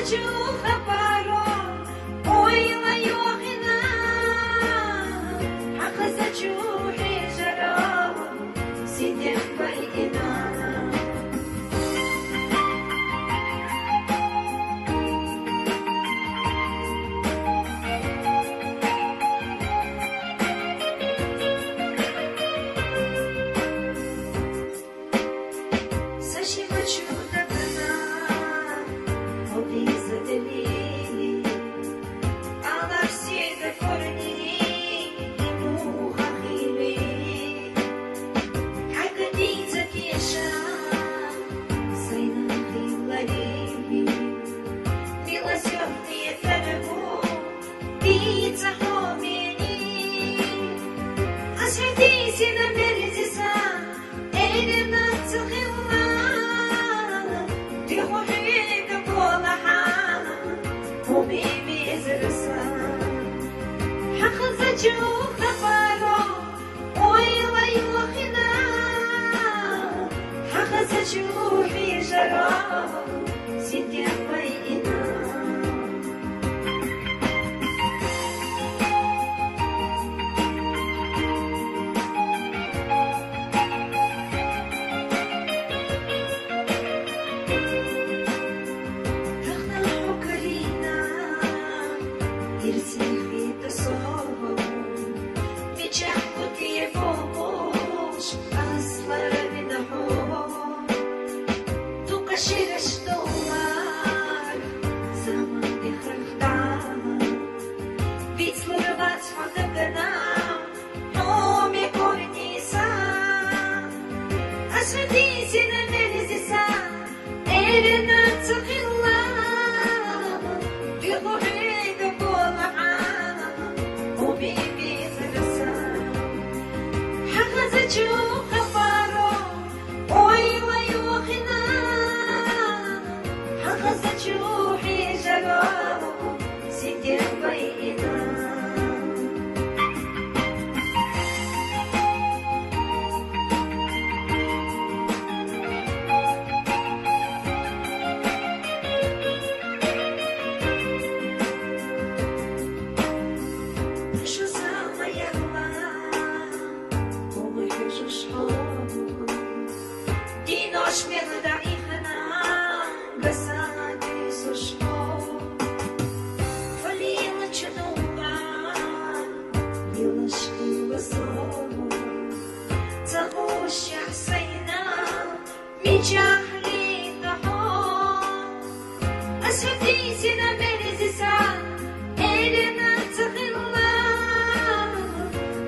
حخزجوها بارو ويلا يوحنا حخزجو حجرا سيدي بينا Светите на березиса, элина цхила, тихо полаха, وبيبي زرسا, حخزجوها بارو, ويلا يوخنا, حخزجو حجرا, سيدي بينا. Светите на березиса, элина цхила, тихо полаха, وبيبي زرسا, حخزجوها بارو, ويلا يوخنا, حخزجو حجرا, سيدي بينا. Śmiech da ich nam besady suszło, falila czynuma, milaszki wesoło, zahuścia sejna, miczach litaho, a świeticie na berezisa, elina cachilla,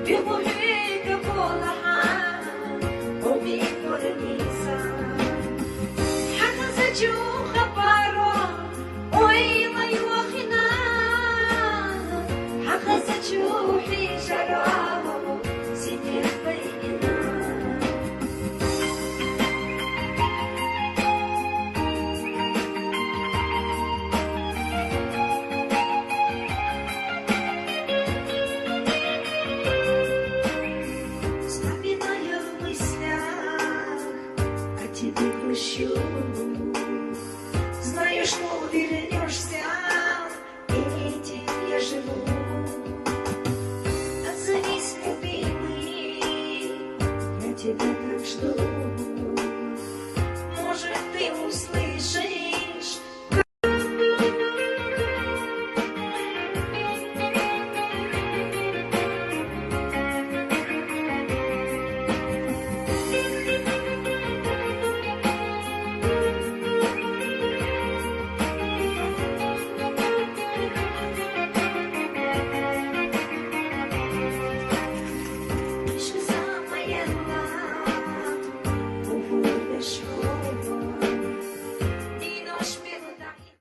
bibuhika polaha, omi kornisa. حخزجوها بارو ويلا يوخنا حخزجو حجرا سيدي بينا вспоминаю в мыслях о тебе грущу. Знаю, что уверен.